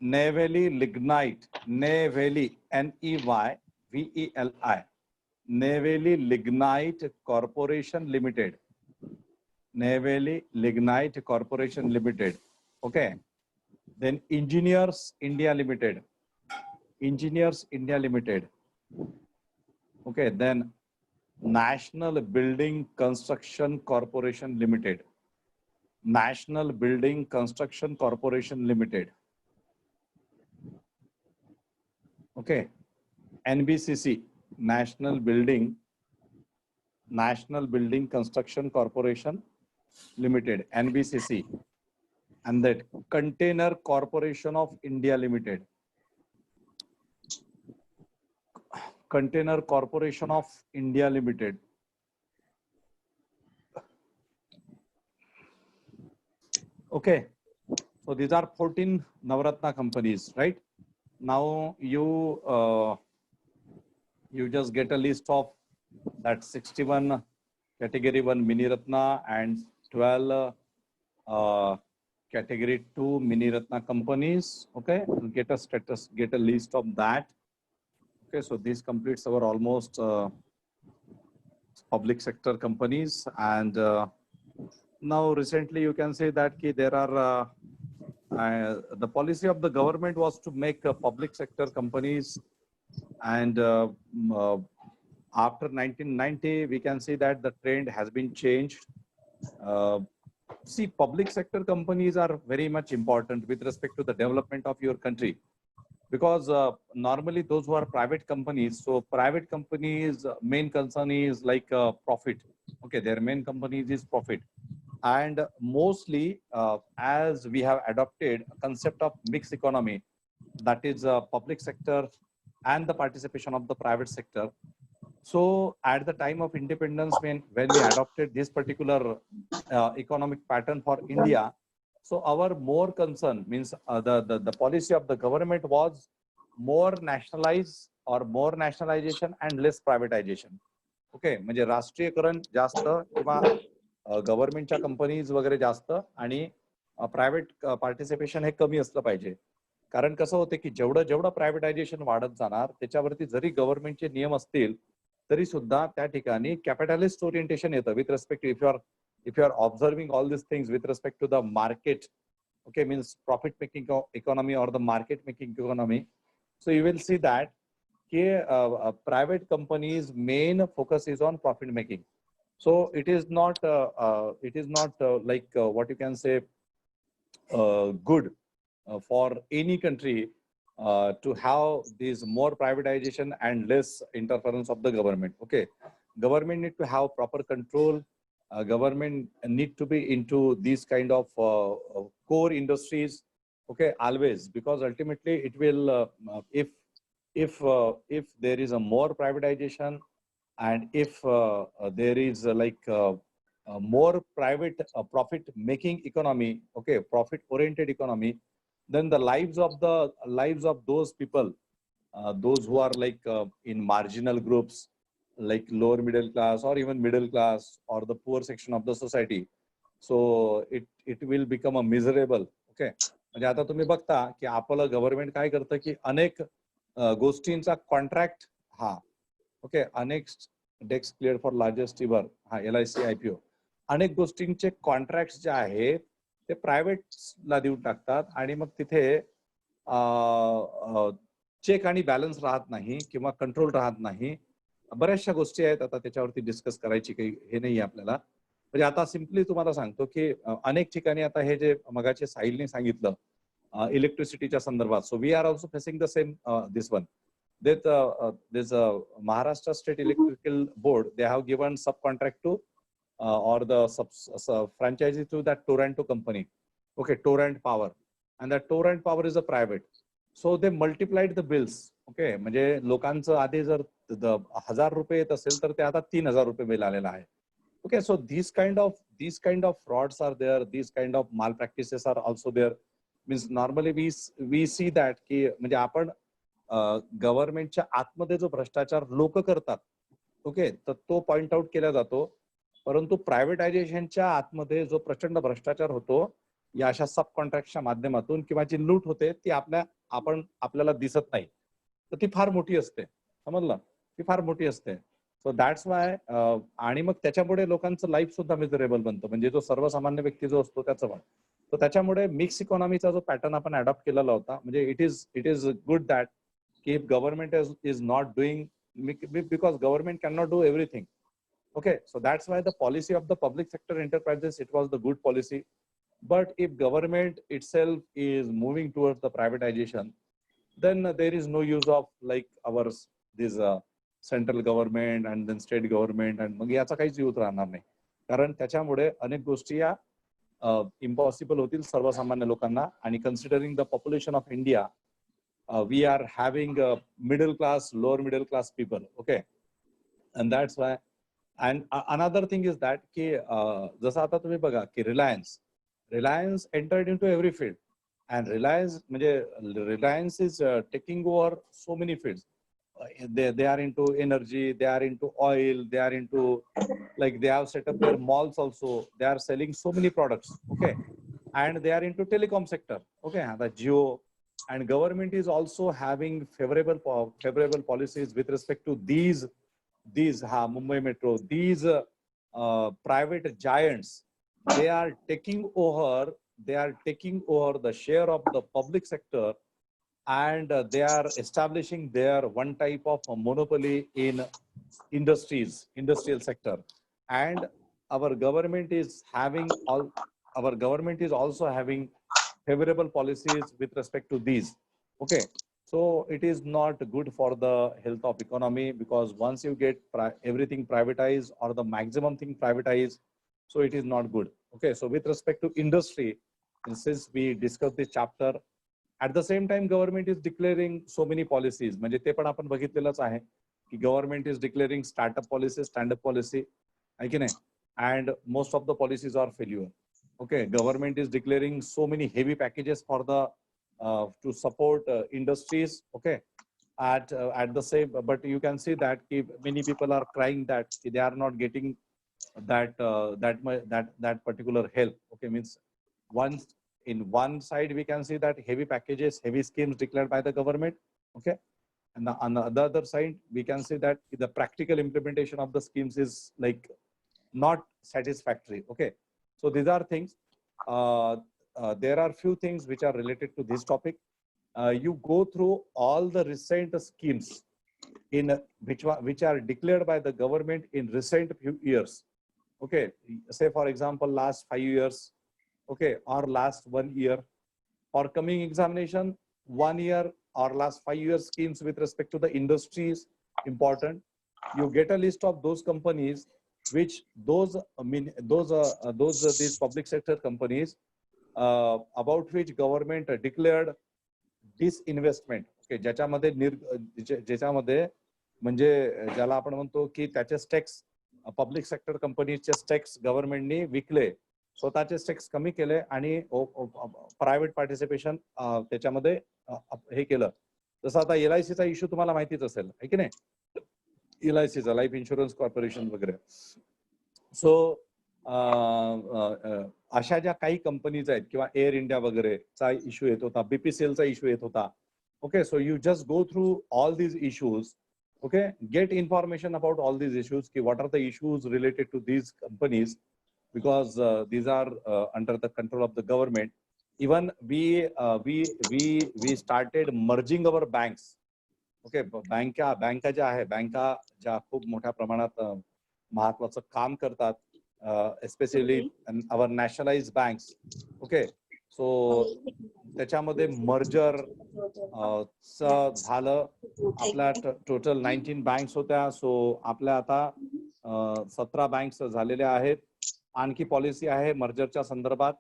Speaker 1: Neyveli lignite. Neyveli, NEYVELI. Neyveli lignite corporation limited. Neyveli lignite corporation limited. Okay. Then engineers India limited. Engineers India limited. Okay. Then national building construction corporation limited. National building construction corporation limited. Okay. NBCC, National Building Construction Corporation Limited, NBCC. And that Container Corporation of India Limited. Container Corporation of India Limited. Okay, so these are 14 Navratna companies, right? Now you just get a list of that 61 category 1 mini ratna and 12 category 2 mini ratna companies. Okay, you get a list of that. Okay, so this completes our almost public sector companies. And now recently you can say that there are the policy of the government was to make public sector companies, and after 1990 we can see that the trend has been changed. See, public sector companies are very much important with respect to the development of your country, because normally those who are private companies, so private companies main concern is like profit. Okay, their main companies is profit. And mostly as we have adopted a concept of mixed economy, that is public sector and the participation of the private sector. So at the time of independence, when we adopted this particular economic pattern for India, so our more concern means the policy of the government was more nationalize or more nationalization and less privatization. Okay, म्हणजे राष्ट्रीयकरण जास्त किंवा गव्हर्नमेंटच्या companies वगैरे जास्त आणि private participation हे कमी असलं पाहिजे. कारण कसं होते की जेवढं प्रायव्हेटायझेशन वाढत जाणार त्याच्यावरती जरी गव्हर्नमेंटचे नियम असतील तरी सुद्धा त्या ठिकाणी कॅपिटलिस्ट ओरिएंटेशन येतं with respect if you are observing all this things with respect to the market. Okay, means profit making economy और the market making economy. So you will see that की private companies main focus is on profit making. So it is not like what you can say good for any country to have this more privatization and less interference of the government. Okay, government need to have proper control. Government need to be into these kind of core industries. Okay, always, because ultimately it will if there is a more privatization, and if there is more private profit making economy, okay, profit oriented economy, then the lives of those people, those who are in marginal groups, like lower middle class or even middle class or the poor section of the society, so it will become a miserable. Okay, म्हणजे आता तुम्ही बघता की आपलं government काय करतं की अनेक गोष्टींचा कॉन्ट्रॅक्ट, हा ओके, अनेक desk clear for largest ever, हा LIC IPO, अनेक गोष्टींचे कॉन्ट्रॅक्ट जे आहेत ते प्रायव्हेटला देऊन टाकतात आणि मग तिथे चेक आणि बॅलन्स राहत नाही किंवा कंट्रोल राहत नाही. बऱ्याचशा गोष्टी आहेत, आता त्याच्यावरती डिस्कस करायची काही हे नाही आपल्याला. म्हणजे आता सिम्पली तुम्हाला सांगतो की अनेक ठिकाणी आता हे जे मगाचे साहिलने सांगितलं इलेक्ट्रिसिटीच्या संदर्भात, so we are also facing the same this one. There's a Maharashtra State Electrical Board. They have given subcontract to or the franchisee to that Torrent company. Okay, Torrent Power, and that Torrent Power is a private. So they multiplied the bills. Okay, म्हणजे लोकांचं आधी जर 1000 रुपये येत असेल तर ते आता 3000 रुपये बिल आलेलं आहे. Okay, so these kind of frauds are there. These kind of malpractices are also there. Means normally we see that की म्हणजे आपण गव्हर्नमेंटच्या आतमध्ये जो भ्रष्टाचार लोक करतात, ओके, तर तो पॉइंट आउट केला जातो. परंतु प्रायव्हेटायझेशनच्या आतमध्ये जो प्रचंड भ्रष्टाचार होतो या अशा सब कॉन्ट्रॅक्टच्या माध्यमातून किंवा जी लूट होते ती आपल्याला दिसत नाही, तर ती फार मोठी असते. समजलं, ती फार मोठी असते. So that's why. आणि मग त्याच्यामुळे लोकांचं लाईफ सुद्धा मिझरेबल बनतं, म्हणजे जो सर्वसामान्य व्यक्ती जो असतो त्याचं पण. तर त्याच्यामुळे मिक्स इकॉनॉमीचा जो पॅटर्न आपण अडॉप्ट केलेला होता, म्हणजे it is good that if government is not doing, because government cannot do everything. Okay, so that's why the policy of the public sector enterprises, it was the good policy. But if government itself is moving towards the privatization, then there is no use of like this central government and then state government, and मग याचा काहीच use राहणार नाही. कारण त्याच्यामुळे अनेक गोष्टी या impossible होतील सर्वसामान्य लोकांना. आणि considering the population of India, we are having middle class, lower middle class people. Okay, and that's why. And another thing is that ki जसं आता तुम्ही बघा की Reliance entered into every field, and Reliance is taking over so many fields. They are into energy, they are into oil, they are into, like, they have set up their malls also, they are selling so many products. Okay, and they are into telecom sector. Okay, the Jio. And government is also having favorable policies with respect to these Mumbai Metro, these private giants. They are taking over the share of the public sector, and they are establishing their one type of monopoly in industrial sector. And our government is also having favorable policies with respect to these. Okay, so it is not good for the health of economy, because once you get everything privatized or the maximum thing privatized, so it is not good. Okay, so with respect to industry, since we discussed this chapter, at the same time government is declaring so many policies. म्हणजे ते पण आपण बघितलेलंच आहे की government is declaring startup policy, stand-up policy, आहे की नाही, and most of the policies are failure. Okay, government is declaring so many heavy packages for the to support industries. Okay, at the same, but you can see that many people are crying that they are not getting that particular help. Okay, means once in one side we can see that heavy packages, heavy schemes declared by the government. Okay, and on the other side we can see that the practical implementation of the schemes is like not satisfactory. Okay, so these are things. There are few things which are related to this topic. You go through all the recent schemes which are declared by the government in recent few years. Okay, say for example, last 5 years, okay, or last 1 year. For coming examination, 1 year or last 5 years schemes with respect to the industries important. You get a list of those companies which these public sector companies about which government declared disinvestment. Okay, ज्याच्यामध्ये म्हणजे ज्याला आपण म्हणतो की त्याचे stakes public sector कंपनीचे stakes गव्हर्नमेंटनी विकले, स्वतःचे स्टेक्स कमी केले आणि प्रायव्हेट पार्टिसिपेशन त्याच्यामध्ये हे केलं. जसं आता LICचा इश्यू तुम्हाला माहितीच असेल, आहे की नाही? LICचा लाईफ इन्शुरन्स कॉर्पोरेशन वगैरे. सो अशा ज्या काही कंपनीज आहेत किंवा एअर इंडिया वगैरेचा इश्यू येत होता, BPCLचा इश्यू येत होता. Okay, so you just go through all these issues. Okay, get information about all these issues. What are the issues related to these companies? Because these are under the control of the government. Even we started merging our banks. Okay, बँका ज्या आहे, बँका ज्या खूप मोठ्या प्रमाणात महत्वाचं काम करतात, especially our nationalized banks. Okay, so त्याच्यामध्ये मर्जर झालं. आपल्या टोटल 19 बँक्स होत्या. सो आपल्या आता 17 बँक्स झालेल्या आहेत. आणखी पॉलिसी आहे मर्जरच्या संदर्भात.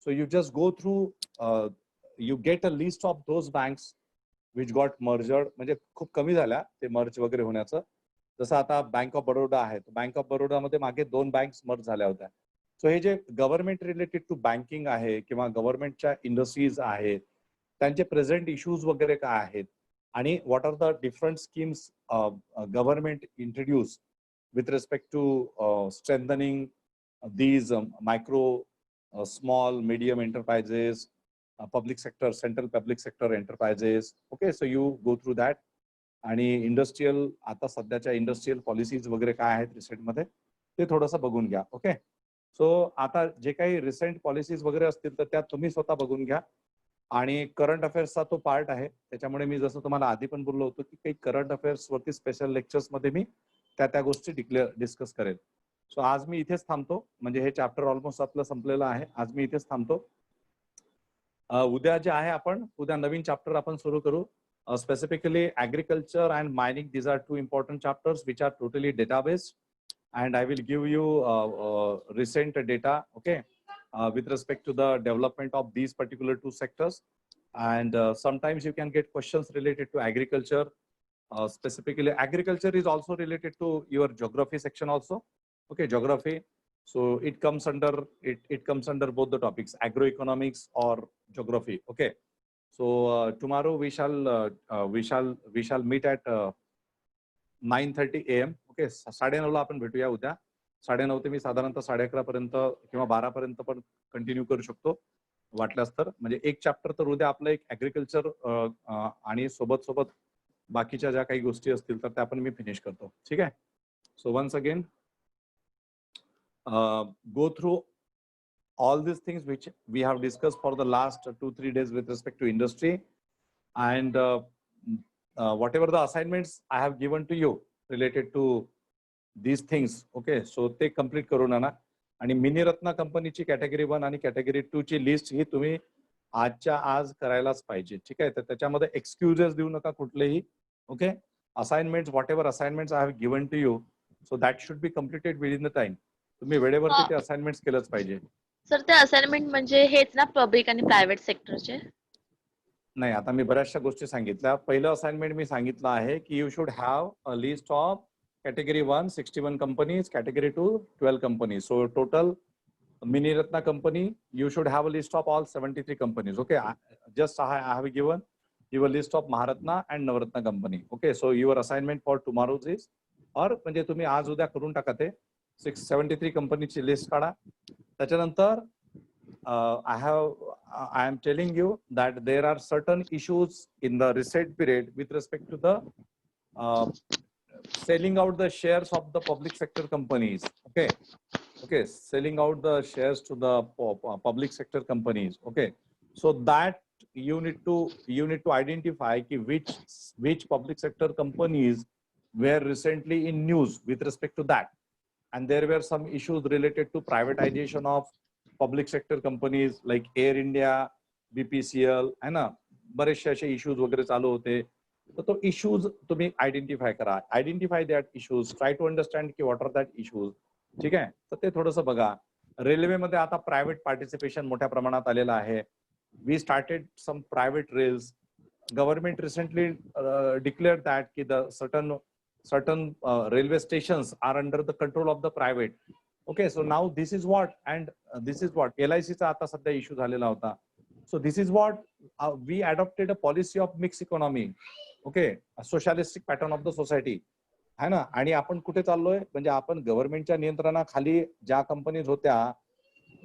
Speaker 1: So you just go through, you get a list of those banks which got merged. म्हणजे खूप कमी झाल्या ते मर्ज वगैरे होण्याचं. जसं आता बँक ऑफ बरोडा आहे, बँक ऑफ बरोडामध्ये मागे 2 बँक्स मर्ज झाल्या होत्या. सो हे जे गव्हर्नमेंट रिलेटेड टू बँकिंग आहे किंवा गव्हर्नमेंटच्या इंडस्ट्रीज आहेत, त्यांचे प्रेझेंट इश्यूज वगैरे काय आहेत आणि what are the different schemes government introduce with respect to strengthening these micro small medium enterprises, public sector, central public sector enterprises. Okay, so you go through that. आणि industrial, आता सध्याच्या industrial policies वगैरे काय आहेत रिसेंटमध्ये ते थोडंसं बघून घ्या. ओके, सो आता जे काही रिसेंट पॉलिसीज वगैरे असतील तर त्या तुम्ही स्वतः बघून घ्या. आणि करंट अफेअर्सचा तो पार्ट आहे, त्याच्यामुळे मी जसं तुम्हाला आधी पण बोललो होतो की काही करंट अफेअर्स वरती स्पेशल लेक्चर्स मध्ये मी त्या गोष्टी डिस्कस करेल. सो आज मी इथेच थांबतो. म्हणजे हे चॅप्टर ऑलमोस्ट आपलं संपलेलं आहे. आज मी इथेच थांबतो. उद्या जे आहे आपण उद्या नवीन चॅप्टर आपण सुरू करू. Specifically agriculture and mining. These are 2 important chapters which are totally data based, and I will give you recent data, okay, with respect to the development of these particular 2 sectors. And sometimes you can get questions related to agriculture. Specifically agriculture is also related to your geography section also. Okay, geography. So it comes under both the topics, agroeconomics or geography. Okay. So tomorrow we shall meet at 9:30 AM. Okay, 9:30 ला आपण भेटूया उद्या. 9:30 ते मी साधारणतः 11:30 पर्यंत किंवा 12 पर्यंत पण continue करू शकतो वाटल्यास तर. म्हणजे एक चॅप्टर तर उद्या आपलं एक ऍग्रिकल्चर आणि सोबत बाकीच्या ज्या काही गोष्टी असतील तर त्या पण मी फिनिश करतो. ठीक आहे. So once again go through all these things which we have discussed for the last 2-3 days with respect to industry, and whatever the assignments I have given to you related to these things, okay, so ते complete करून आणा. आणि मिनीरत्न कंपनीची category 1 आणि category 2 ची list ही तुम्ही आजच्या आज करायलाच पाहिजे. ठीक आहे. तर त्याच्यामध्ये एक्सक्युजेस देऊ नका कुठलेही. Okay, assignments, whatever assignments I have given to you, so that should be completed within the time. तुम्ही वेळेवरती ते असाइनमेंट्स केलंच पाहिजे.
Speaker 3: सर ते असाइनमेंट म्हणजे हेच ना, पब्लिक आणि प्रायव्हेट सेक्टरचे?
Speaker 1: नाही, आता मी बऱ्याचशा गोष्टी सांगितल्या. पहिलं असाइनमेंट मी सांगितलं आहे की you should have a list of category 1 61 companies, category 2 12 companies. So total Miniratna company you should have a list of all 73 companies. Okay, just I have given you a list of Maharatna and Navaratna company. Okay, so your assignment for tomorrow is, or म्हणजे तुम्ही आज उद्या करून टाका ते 73 कंपनीची list काढा. त्याच्यानंतर I am telling you that there are certain issues in the recent period with respect to the selling out the shares of the public sector companies. Okay, selling out the shares to the public sector companies. Okay, so that you need to identify which public sector companies were recently in news with respect to that. and there were some issues related to privatization of public sector companies like Air India, BPCL, है ना, बरेचसे असे issues वगैरे चालू होते. तर तो issues तुम्ही आयडेंटिफाय करा, identify that issues, try to understand की व्हॉट आर दॅट इश्यूज. ठीक आहे, तर ते थोडंसं बघा. रेल्वेमध्ये आता प्रायव्हेट पार्टिसिपेशन मोठ्या प्रमाणात आलेलं आहे. We started some private rails. Government recently declared that की the certain railway stations are under the control of the private. Okay, so now this is what, and this is what LIC चा आता सध्या issue झालेला होता. So this is what we adopted a policy of mixed economy. Okay, a socialistic pattern of the society. है ना. आणि आपण कुठे चाललोय, म्हणजे आपण गव्हर्नमेंटच्या नियंत्रणाखाली ज्या कंपनीज होत्या,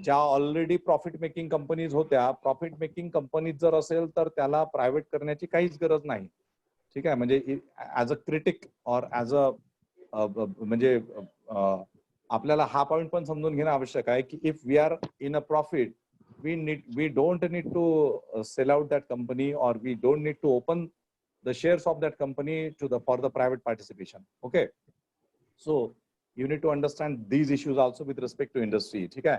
Speaker 1: ज्या ऑलरेडी प्रॉफिट मेकिंग कंपनीज होत्या, प्रॉफिट मेकिंग कंपनीज जर असेल तर त्याला प्रायव्हेट करण्याची काहीच गरज नाही. ठीक आहे, म्हणजे ऍज अ क्रिटिक और ऍज अ म्हणजे आपल्याला हा पॉइंट पण समजून घेणं आवश्यक आहे की if we are in a profit, we don't need to sell out that company, और we don't need to open the shares of that company for the private participation. Okay, so you need to understand these issues also with respect to industry. ठीक है,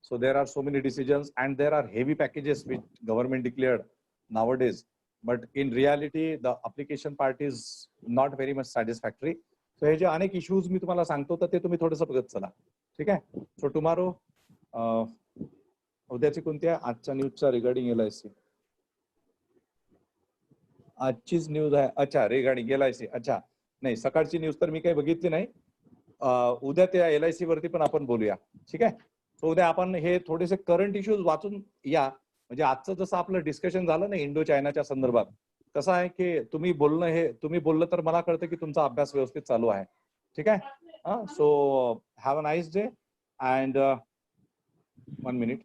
Speaker 1: so there are so many decisions and there are heavy packages which government declared nowadays, but in reality the application part is not very much satisfactory. So हे जे अनेक issues मी तुम्हाला सांगतो तर ते तुम्ही थोडंसं बघत चला. ठीक आहे, so tomorrow उद्याची कोणती आहे आजच्या न्यूजच्या रिगार्डिंग LIC? आजचीच न्यूज आहे. अच्छा, रिगार्डिंग LIC. अच्छा, नाही सकाळची न्यूज तर मी काही बघितली नाही. उद्या त्या LIC वरती पण आपण बोलूया. ठीक आहे, सो उद्या आपण हे थोडेसे करंट इश्यूज वाचून या. म्हणजे आजचं जसं आपलं डिस्कशन झालं ना इंडो चायनाच्या संदर्भात, कसं आहे की तुम्ही बोललं तर मला कळतं की तुमचा अभ्यास व्यवस्थित चालू आहे. ठीक आहे, so have a nice day and 1 minute.